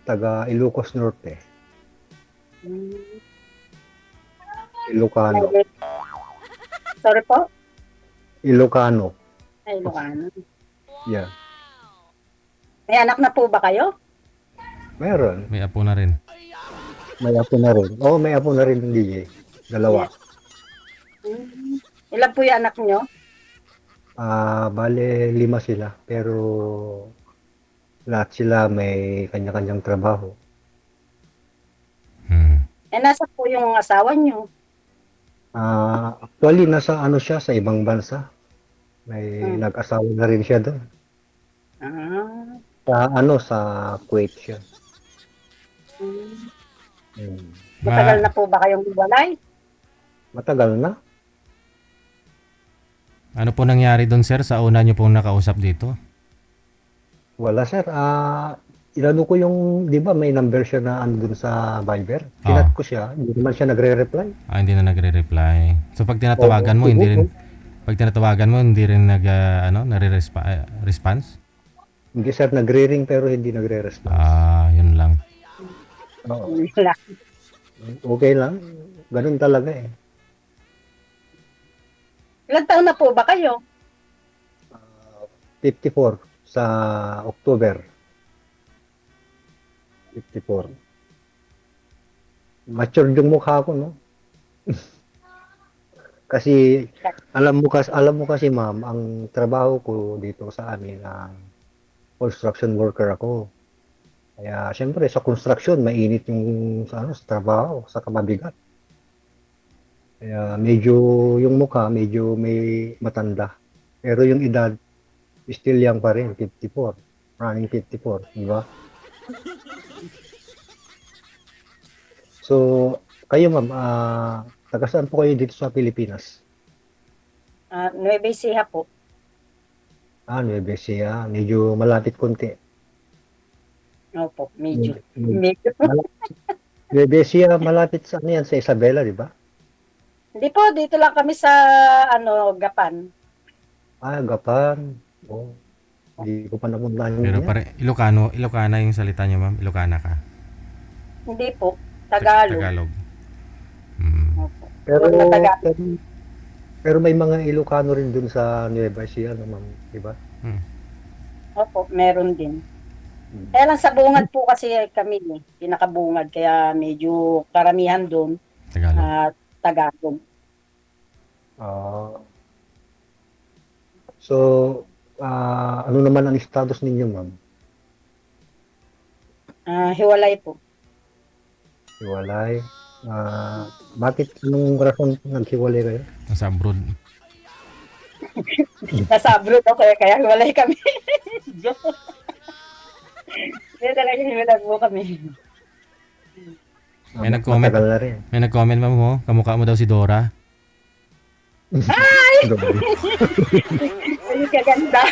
taga Ilocos Norte, Hmm. Ilocano, Sorry po? Ilocano. Ay, Ilocano. Yeah, May anak na po ba kayo? meron. May apo na rin. May apo na rin. Oo, may apo na rin, DJ. Dalawa. Yeah. Ilan po yung anak nyo? Bale, 5 sila. Pero lahat sila may kanya-kanyang trabaho. Hmm. Nasa po yung asawa nyo? Actually, nasa ano siya, sa ibang bansa. May Hmm. nag-asawa na rin siya doon. Ah. Sa Kuwait siya. Hmm. Hmm. Matagal na po ba kayong hiwalay? Matagal na. Ano po nangyari doon, sir, sa una nyo pong nakausap dito? Wala, sir. Inano ko yung, di ba may number siya na andun sa Viber? Chinat ko siya, hindi naman siya nagre-reply. Hindi na nagre-reply. So pag tinatawagan mo, siguro. hindi rin nare-response? Hindi, sir, nagre-ring pero hindi nagre-response. Yun lang. Oo. Wala. Okay lang. Ganun talaga eh. Ilan taon na po ba kayo? 54 sa October. 54. Matured yung mukha ko, no? Kasi alam mo kasi ma'am, ang trabaho ko dito sa amin, construction worker ako. Kaya syempre sa construction mainit yung sa trabaho, sa mabigat. Kaya medyo yung mukha medyo may matanda. Pero yung edad still young pa rin, 54. Running 54, di ba? So, kayo ma'am, taga saan po kayo dito sa Pilipinas? Nueva Ecija po. Nueva Ecija, medyo malapit konti. Opo, medyo. Mm. Medyo. Nueva Ecija, malapit sa ano yan, sa Isabela, di ba? Hindi po, dito lang kami sa Gapan. Gapan. Oh, hindi ko pa napuntahan Pero yan. Ilocana yung salita nyo, ma'am. Ilocana ka. Hindi po, Tagalog. Tagalog. Hmm. Opo. Pero, Puro na Tagalog. pero may mga Ilocano rin dun sa Nueva Ecija, naman, di ba? Opo, meron din. Kaya lang sa bungad po kasi kami, pinakabungad, kaya medyo karamihan doon Tagalog. Tagalog. So, ano naman ang status ninyo, ma'am? Hiwalay po. Hiwalay. Bakit anong rason naghiwalay kayo? Nasa abroad. Nasa abroad ako, kaya hiwalay kami. Kaya talaga hiwalay po kami. May nag-comment. Matagal na rin. May nag-comment, ma'am, mo. Kamukha mo daw si Dora. Ay, kaganda.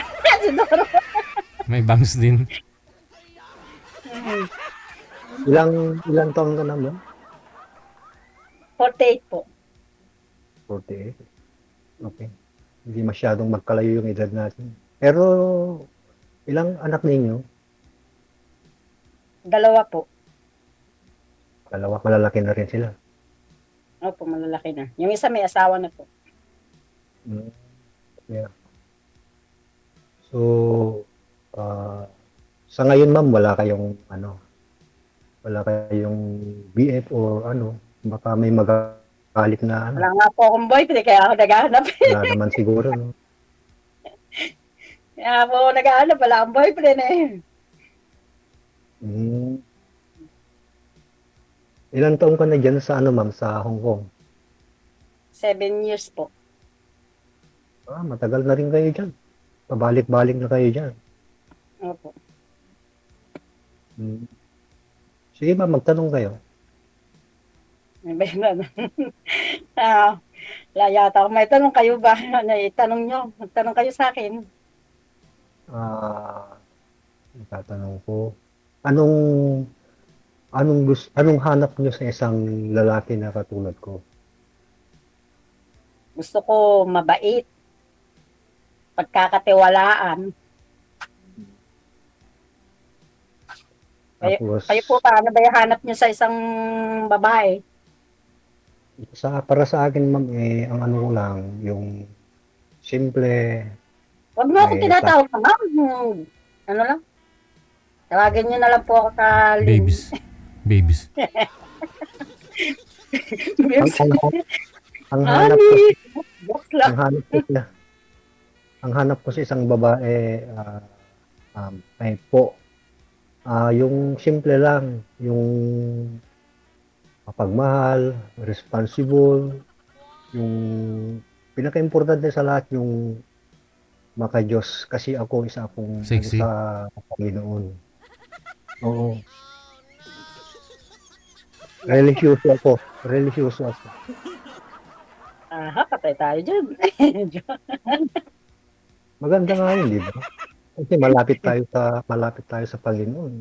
Si Doro. May bangs din. Ilang taon ka na, ma'am? 48 po. 48. Okay. Hindi masyadong magkalayo yung edad natin. Pero, ilang anak ninyo? 2 po. Dalawa, malalaki na rin sila. Opo, malalaki na. Yung isa may asawa na po. Yeah. So, sa ngayon ma'am, wala kayong BF or baka may magalit na Wala nga po akong boyfriend, kaya ako naghahanap. Wala naman siguro, no? Kaya po naghahanap, wala akong boyfriend eh. Ilang taon ka na dyan sa ma'am, sa Hong Kong? 7 years po. Matagal na rin kayo dyan. Pabalik-balik na kayo dyan. Opo. Sige ma'am, magtanong kayo. Wala yata ako. May tanong kayo ba? Itanong nyo. Magtanong kayo sa akin. Tatanong ko. Anong hanap nyo sa isang lalaki na katulad ko? Gusto ko mabait. Pagkakatiwalaan. Kayo, Tapos, kayo po, paano ba hanap niyo sa isang babae? para sa akin, ma'am, ang ano ko lang, yung simple, Huwag mo akong may tinatawag na ma'am. Ano lang? Tawagin niyo na lang po ako sa Lynn. Babies. Babies. ang, ang, ang hanap ko, Honey! Joke ang lang. hanap ko sa, ang hanap ko sa isang babae, ay po, yung simple lang, yung mapagmahal, responsible, yung pinaka-importante sa lahat yung maka-Diyos kasi ako isa akong ano Sexy. sa Panginoon. Oo, religyoso ako, religyoso ako. Aha, patay tayo dyan. Maganda nga yun, di ba? Kasi malapit tayo sa Panginoon.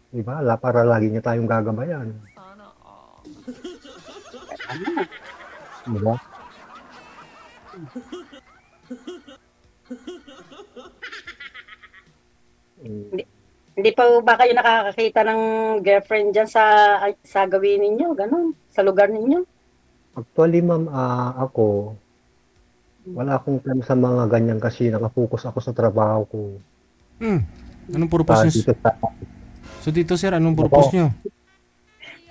Di ba? Para lagi niya tayong gagabayan. Di ba? Mm. Hindi pa ba kayo nakakakita ng girlfriend dyan sa gawin ninyo? Ganun. Sa lugar ninyo? Actually, ma'am, ako, wala akong time sa mga ganyan kasi nakapokus ako sa trabaho ko. Hmm. Anong purpose nyo? Dito sa, So dito sir, anong purpose nyo?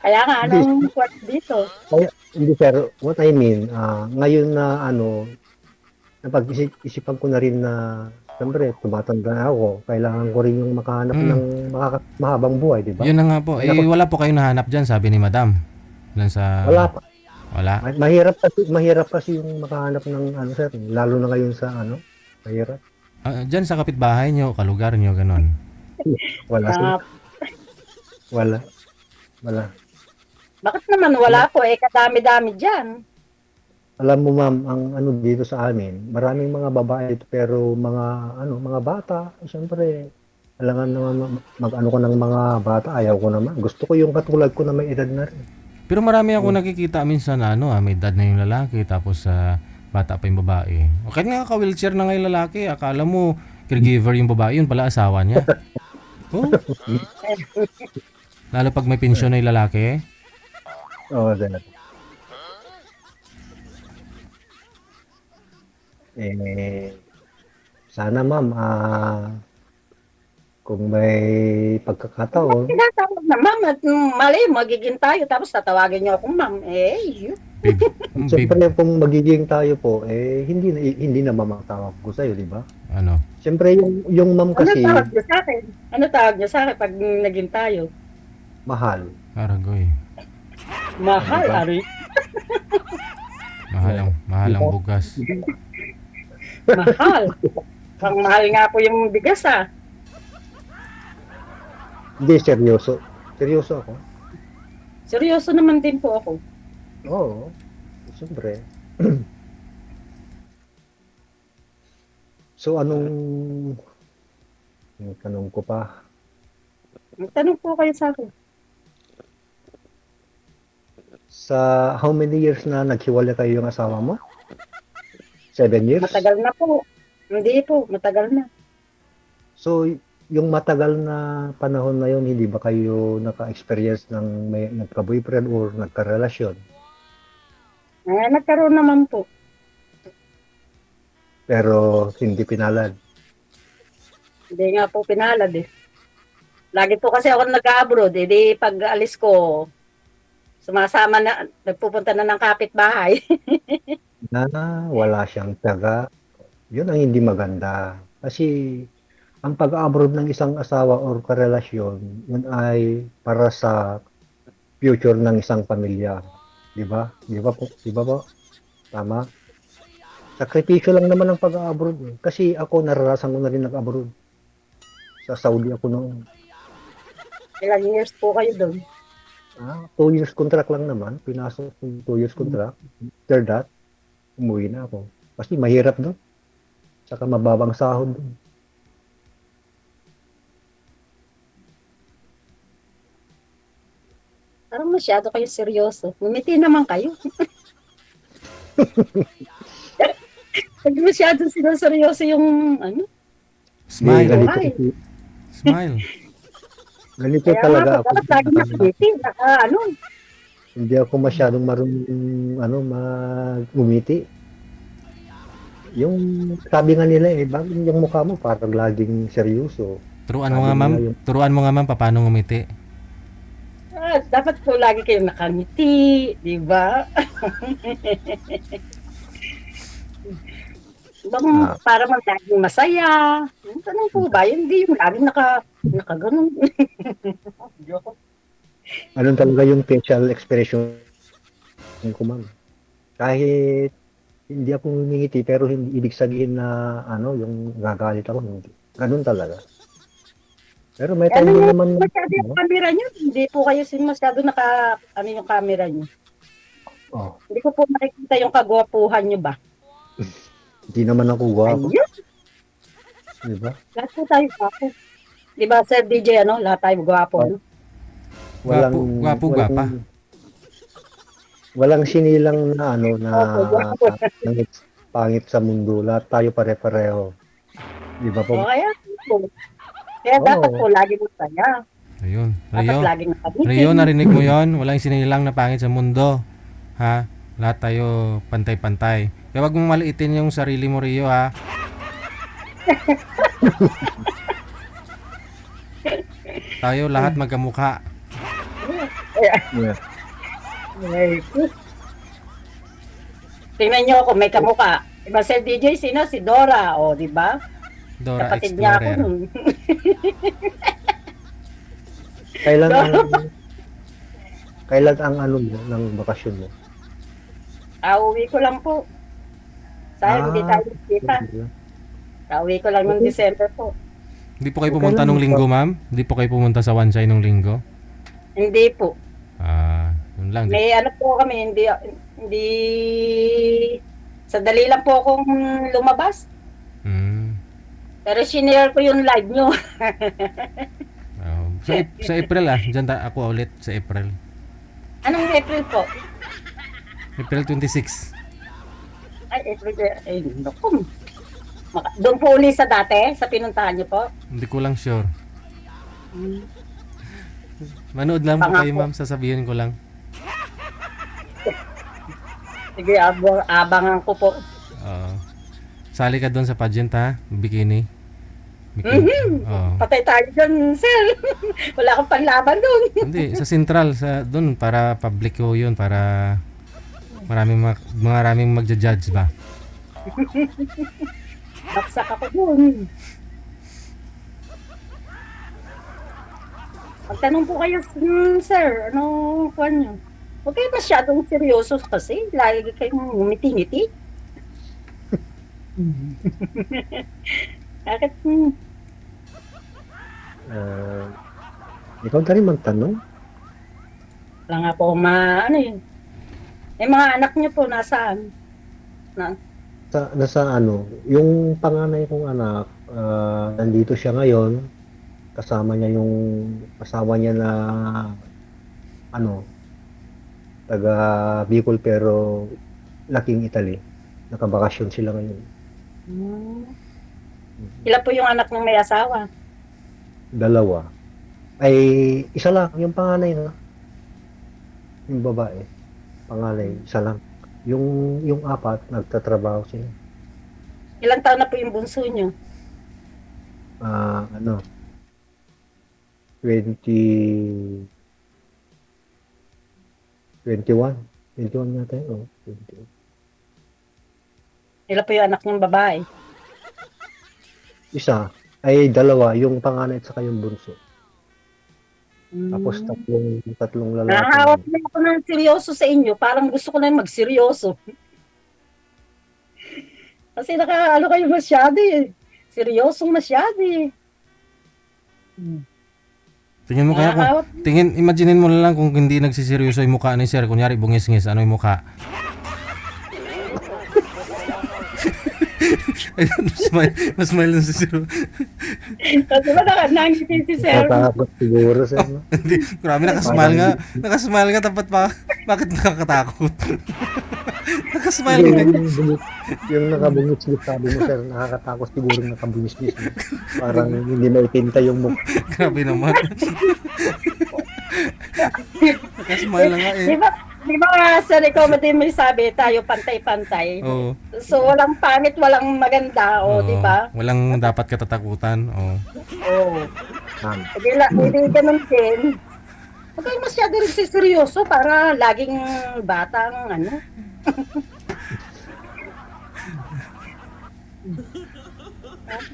Kaya nga, anong work dito? kaya, hindi sir, what I mean, ngayon na napag-isipan ko na rin na, siyempre, tumatanda na ako, kailangan ko rin yung makahanap ng mahabang buhay, di ba? Yun na nga po. Wala po kayong nahanap dyan, sabi ni madam. Lan sa... Wala pa. Wala. Mahirap kasi yung makahanap ng sir, lalo na ngayon sa mahirap. Dyan sa kapitbahay nyo, kalugar nyo, ganon. Wala sir. Ah, Wala. bakit naman wala po? Kadami-dami dyan. Alam mo ma'am, ang dito sa amin, maraming mga babae dito pero mga bata, siyempre, alangan naman mag-ano ko ng mga bata, ayaw ko naman. Gusto ko yung katulad ko na may edad na rin. Pero marami ako nakikita minsan na may edad na yung lalaki tapos bata pa yung babae. O kahit nga ka-wheelchair na nga yung lalaki, akala mo caregiver yung babae, yun pala asawa niya. Oh. Lalo pag may pensyon na yung lalaki. Oo, sir. Sana ma'am, kung may pagkakataon, Tinatawag na ma'am at mali, magiging tayo. Tapos tatawagin niyo akong ma'am. Babe. Babe. siyempre kung magiging tayo po, hindi na mamatawag ko sa'yo, di ba? Ano? Siyempre yung ma'am Ano kasi, tawag niyo sa akin? Ano tawag niyo sa akin pag naging tayo? mahal. Aragoy. Mahal, Diba? Ari. Mahal ang bugas. Mahal. Pang mahal nga po yung bigas Hindi, seryoso. Seryoso ako. Seryoso naman din po ako. Oo, siyempre. So, yung tanong ko pa, Tanong po kayo sa akin. sa how many years na naghiwalay kayo yung asawa mo? 7 years? Matagal na po. Hindi po, matagal na. So, yung matagal na panahon na yun, hindi ba kayo naka-experience ng may nagka-boyfriend or nagka-relasyon? Nagkaroon naman po. Pero hindi pinalad. Hindi nga po pinalad Lagi po kasi ako nag-abroad. Di pag alis ko, sumasama na, nagpupunta na ng kapitbahay. Na wala siyang tiyaga. Yun ang hindi maganda. Kasi ang pag-abroad ng isang asawa or karelasyon, yun ay para sa future ng isang pamilya. Di ba? Di ba po? Di ba po? Tama? Sakripisyo lang naman ang pag-abroad. Kasi ako, naranasan ko na rin nag-abroad. Sa Saudi ako noon. Ilang years po kayo doon? 2 years contract lang naman. Pinasok yung 2 years contract. After that, umuwi na ako. Kasi mahirap doon. Saka mababang sahod doon. Parang masyado kayo seryoso. Ngumiti naman kayo. Pag masyado sinuseryoso yung Smile. Ganito Ay. kasi, Smile. Ganito Kaya nga talaga po, ako. dapat lagi nakangiti. Ano, Hindi ako masyadong marunong ngumiti. Yung sabi nga nila bakit yung mukha mo parang laging seryoso. Turuan mo Sabi nga, ma'am. nila yung Turuan mo nga, ma'am, paano ngumiti. dapat po lagi kayong nakangiti, di ba? Bang ah, para man laging masaya. Ganun po ba? Hindi yung laging nakaganon. Joke. anong talaga yung facial expression ko, ma'am. Kahit hindi ako ngumingiti pero hindi ibig sabihin na yung gagalit ako, hindi. Ganun talaga. Pero may Ano time din yung naman masyado yung camera nyo? Hindi po kayo masyado ano yung camera nyo. oh, Hindi ko po nakikita yung kagwapuhan nyo ba? hindi naman ako gwapo, Ayun, di ba? lahat po tayo gwapo. Di ba, Sir DJ, ano? Lahat tayo gwapo. Oh, No? Gwapa. Walang sinilang na Opo, gwapo. pangit, pangit sa mundo. Lahat tayo pare-pareho. Di ba po? O, kaya po. Kaya dapat Oo. po lagi masaya. Ayun. Dapat Rio. lagi nakangiti. Rio, narinig mo yon? Walang sinilang na pangit sa mundo. Ha? Lahat tayo pantay-pantay. Kaya wag mong maliitin yung sarili mo, Rio, ha? Tayo lahat magkamukha. Yeah. Ay, tingnan nyo ako, may kamuka. Diba, Sir DJ, sino? Si Dora, o, di ba? Dora Kapatid niya ako Explorer. nun. Kailan ang kailan ang mo ng bakasyon mo? Uwi ko lang po. Sayang, hindi tayo kita. Uwi ko lang ng December po. Hindi po kayo Okay pumunta lang, nung linggo, ma'am? Hindi po kayo pumunta sa Wansay nung linggo? Hindi po. Yun lang. May ano po kami, hindi, sa dali lang po akong lumabas. Hmm. Pero sinare ko yung live nyo. Sa April, Diyan ako ulit sa April. Anong April po? April 26. Ay, April, ay, naku. Doon po uli sa dati, sa pinuntahan nyo po. Hindi ko lang sure. Manood lang po kayo, ma'am. Sasabihin ko lang. Sige, abangan ko po. Sali ka doon sa pageant, ha? Bikini. Bikini. Oo. Patay tayo dyan, sir. Wala akong panlaban doon. Hindi, sa Central, doon para public ko 'yun, para maraming magja-judge ba. Baksak ako doon. Magtanong po kayo, sir, anong kuwan nyo? Huwag kayo masyadong seryoso kasi lagi kayong ngumiti-ngiti. Bakit? Ikaw na rin magtanong. Wala nga po ano yun. Eh, mga anak niyo po, nasaan? Nasa yung panganay kong anak, nandito siya ngayon. Kasama niya yung asawa niya na taga Bicol pero laking Italy. Nakabakasyon sila ngayon. Ilan po yung anak ng may asawa? 2. Ay, isa lang. Yung panganay na. Yung babae. Panganay, isa lang. Yung 4, nagtatrabaho sila. Ilang taon na po yung bunso nyo? 20... 21. 21 yata yun. 21. Ilan po yung anak ng babae? Isa. Ay, 2. Yung panganay at saka yung bunso. Tapos tatlong lalaki. Nakahawak na ako ng seryoso sa inyo. Parang gusto ko na magseryoso. Kasi kayo masyado eh. Seryosong masyado eh. Tingin mo kaya imaginin mo na lang kung hindi nagsiseryoso yung mukha ni sir. Kunyari, bungis-ngis, ano yung mukha? Mas smile na si sir. Kasi ba nangiti si sir? Natatakot siguro sa Grabe, nakasmile nga. Nakasmile nga, tapat pa. Bakit nakakatakot? Nakasmile Hindi, nga. yung nakabungis-ngis sabi mo, sir, nakakatakot siguro yung nakabungis-ngis. No? Parang hindi maitinta yung mukha. Grabe naman. Nakasmile na nga eh. Di ba, di ba nga sa comedy may sabi tayo pantay-pantay. Oo. So walang pangit, walang maganda, o di Oo. ba? Walang dapat katatakutan. Oo. Oo. Ma'am. Hindi ganun din. Huwag kayo masyado rin seryoso para laging batang ano.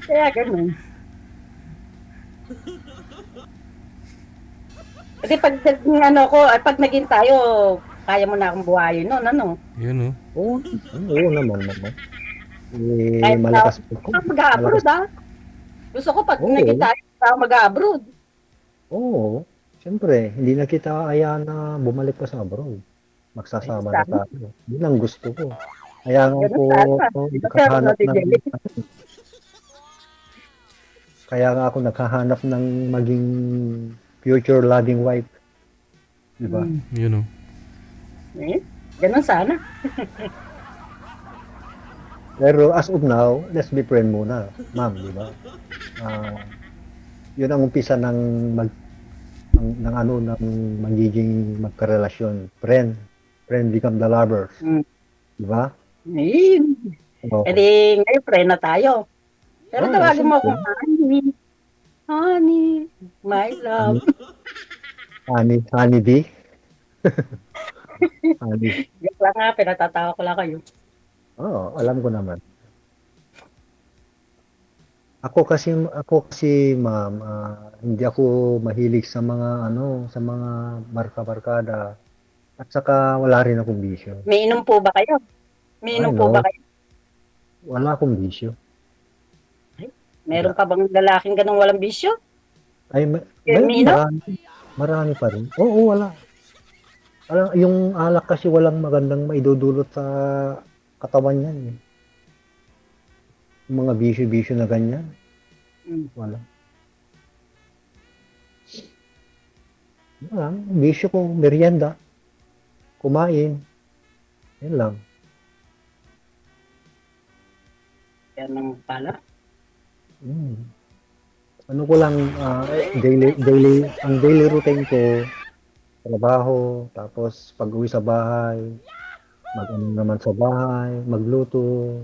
Kaya ganun. Kasi pag naging ano ko, pag naging tayo, kaya mo na akong buhayin noon, ano? Yun oh. Oo naman, naman. Eh, Kahit na malakas po ko. ako mag-abroad, Malakas. Gusto ko pag Oo. naging tayo, ako mag-abroad. Oo. Siyempre, hindi na kita ayahan na bumalik pa sa abroad. Magsasama na Sana. tayo. Yun ang gusto ko. Kaya nga Ganun po sana. ako Di ba, sir, no, naghahanap ng DJ? kaya nga ako naghahanap ng maging future loving wife. Di ba? Yun oh. Ganun sana. Pero as of now, let's be friend muna, ma'am, di ba? Ah, yun ang umpisa ng ano ng magiging magkarelasyon. Friend become the lovers, Mm. di ba? Ayun. Oo. E di, ngayon, friend na tayo. Pero Oo, tawagin mo siyempre. akong honey. Honey, my love. Honey D. Honey. Joke lang nga, pinatatawa ko lang kayo. Oo, alam ko naman. Ako kasi ma'am, hindi ako mahilig sa mga ano, sa mga barka-barkada. At saka wala rin akong bisyo. May inom po ba kayo? May Ay, inom po no. ba kayo? Wala akong bisyo. Meron pa bang lalaking ganun walang bisyo? Ay, May inom? marami pa rin. Oo, wala. Yung alak kasi walang magandang maidudulot sa katawan yan. Eh. Yung mga bisyo-bisyo na ganyan. Wala. Wala. Bisyo ko, merienda. Kumain. Yan lang. Yan ang pala. Ano ko lang, ang daily routine ko, trabaho, tapos pag-uwi sa bahay, mag-ano naman sa bahay, magluto,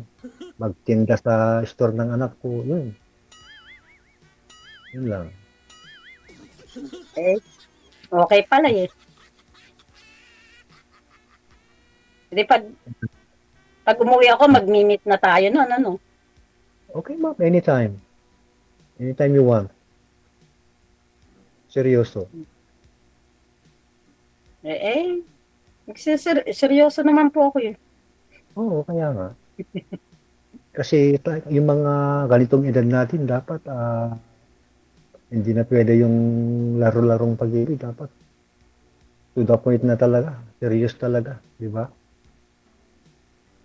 magtinda sa store ng anak ko, yun. Yun lang. Okay pala eh. Hindi pag umuwi ako, mag-meet na tayo noon, ano? Okay, ma'am, anytime. Anytime you want. Seryoso. Seryoso naman po ako eh. Oo, kaya nga. Kasi yung mga ganitong edad natin, dapat hindi na pwede yung laro-larong pag-ibig. Dapat to the point na talaga. Serious talaga. Di ba?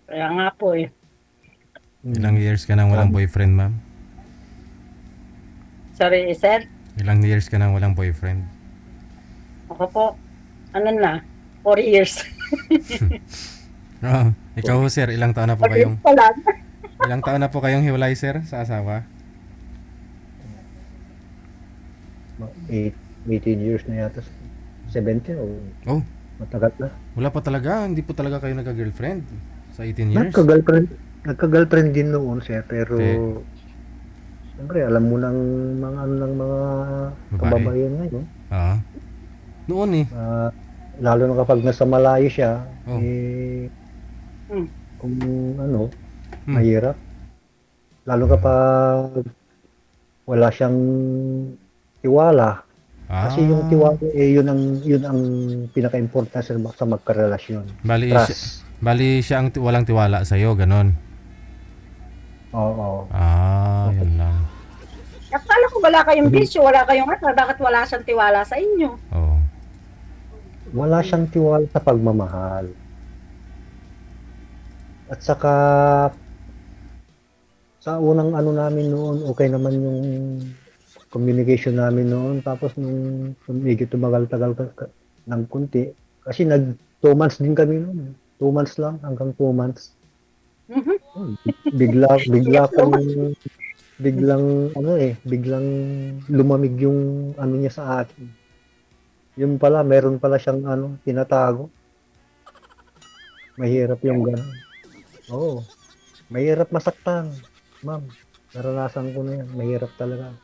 Kaya nga po eh. Ilang years ka nang walang boyfriend, ma'am? Sorry, sir. Ilang years ka nang walang boyfriend? Ako po, ano na, 4 years. Oo. Ikaw, sir, ilang taon na po 4 years kayong pa lang. ilang taon na po kayong hiwalay, sir, sa asawa? 18 years na yata. 17 o Oh, matagal na. wala pa talaga. Hindi po talaga kayo nagka-girlfriend sa 18 years. Nagka-girlfriend din noon siya, pero Okay. siyempre alam mo ng mga ano ng mga Babae. kababayan ngayon. Oo. Noon eh. Lalo na kapag nasa malayo siya, Oh. kung ano, Hmm. mahirap. Lalo kapag wala siyang tiwala. Kasi yung tiwala yun ang pinaka-importante sa magkarelasyon. Bali siya ang walang tiwala sa iyo, ganon. Oo. Yun lang. Akala ko wala kayong bisyo, wala kayong bakit wala siyang tiwala sa inyo? Oo. Wala siyang tiwala sa pagmamahal. At saka sa unang ano namin noon, okay naman yung communication namin noon. Tapos nung medyo tumagal-tagal ng kunti, kasi 2 months din kami noon. 2 2 months lang, hanggang 2 months. Mhm. Biglang lumamig yung ano niya sa akin. Yun pala, meron pala siyang ano, tinatago. Mahirap yung gano'n. Oo, mahirap masaktan, ma'am. Naranasan ko na yan, mahirap talaga.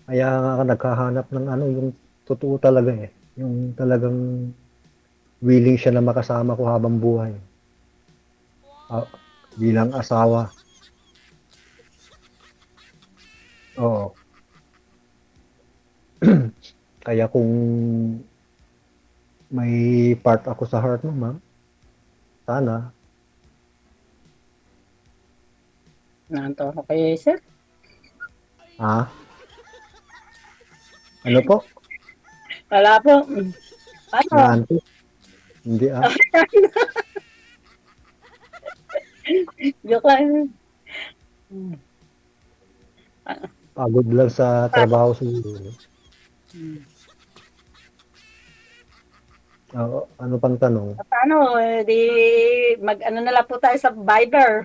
Kaya nga naghahanap ng ano, yung totoo talaga eh. Yung talagang willing siya na makasama ko habang buhay. Ah, bilang asawa. Oo. Kaya kung may part ako sa heart mo, ma'am, sana. Nanto ako kay sir. Ha? Ano po? Wala po. Ano? Naanto? Hindi ah. Joke lang. Pagod lang sa trabaho siguro. Oo, ano pang tanong? Paano? Di mag-ano na lang po tayo sa Viber.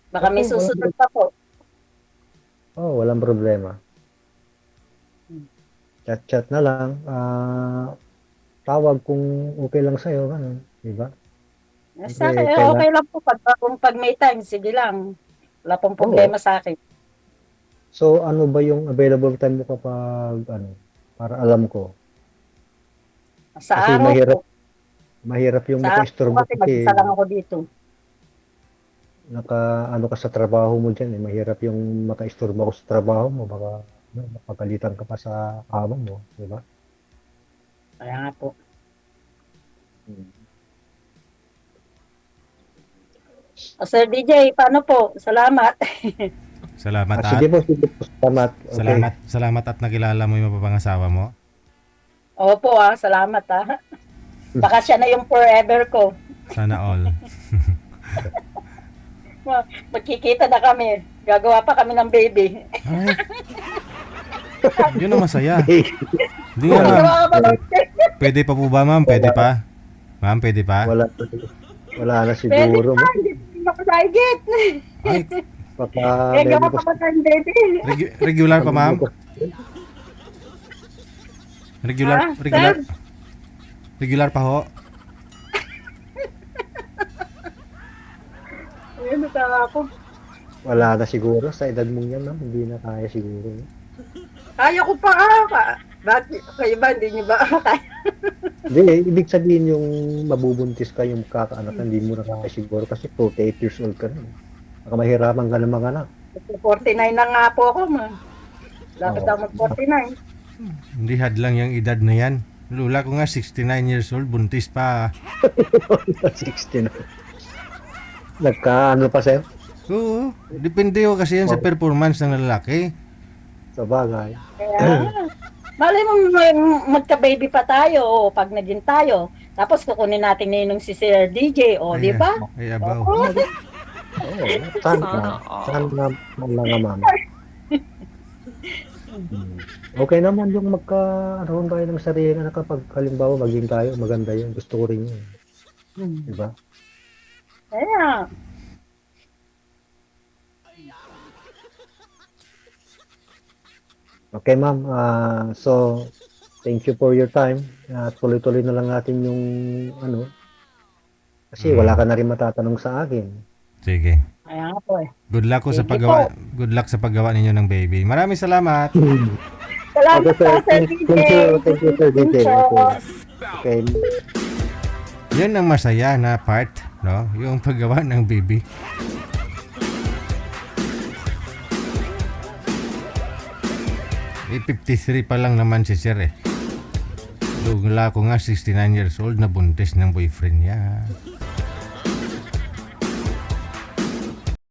Baka may Oo, susunod pa po. walang problema. Chat-chat na lang. Tawag kung okay lang sa'yo, ganun. Diba? Sa akin, Kailan? okay lang po. Pag may time, sige lang. Wala pong problema sa akin. So, ano ba yung available time mo kapag, ano, para alam ko? Sa Kasi araw po. mahirap yung Sa araw po maka-istorbo kasi kasi mag-isa lang ako dito. ano ka sa trabaho mo dyan eh. Mahirap yung maka-istorbo ako sa trabaho mo. Baka mapagalitan ka pa sa amo mo. Diba? Kaya nga po. O, Sir DJ, paano po? Salamat. Salamat at Sige po. Salamat. Okay. salamat at nakilala mo yung mapapangasawa mo. Opo salamat Baka siya na yung forever ko. Sana all. Magkikita na kami. Gagawa pa kami ng baby. Ay. Yun ang masaya. Hindi nga, ma'am. Gagawa ka ba ng Pwede pa po ba, ma'am? Pwede pa? Ma'am, pwede pa? Wala na Pwede siguro. pa, hindi na pasigit. Ay, Baka Gagawa maybe ka ba ng baby? regular pa, ma'am? Ah, Regular pa ho? Ayun, natawa ako. wala na siguro sa edad mong yan, ma'am. Hindi na kaya siguro. Kaya ko pa Bakit? Kayo ba? Hindi niyo ba kaya? Hindi, ibig sabihin yung mabubuntis ka, yung kakaanak, hindi mo na kaya siguro kasi 48 years old ka na. Baka mahirapan ka ng mga anak. 49 na nga po ako, ma. Lapit Oo. ako mag-49. Hindi hadlang yung edad na yan. Lula ko nga 69 years old, buntis pa. 60 na. Nagka, ano pa, sir? Oo, depende ho kasi yan sa performance ng lalaki. Sa bagay. Kaya, malay mo magka-baby pa tayo o pag naging tayo. Tapos kukunin natin ninong si Sir DJ, di ba? Ay, abaw. Oo, sana nga, ma'am. Okay naman yung magkaroon tayo ng sarili na kapag halimbawa maging tayo, maganda yun. Gusto ko rin yun. Diba? Kaya, Okay, ma'am. So, thank you for your time. Tuloy-tuloy na lang natin yung ano. Kasi wala ka na rin matatanong sa akin. Sige. kaya nga po Good luck ko sa Sige paggawa. Good luck sa paggawa ninyo ng baby. Maraming salamat. Salamat Okay, sir. po, Sir DJ. Thank you, Sir DJ. Okay. Yun ang masaya na part, no? Yung paggawa ng baby. Eh, 53 pa lang naman si Sir eh. Lugla ko nga 69 years old na buntis ng boyfriend niya.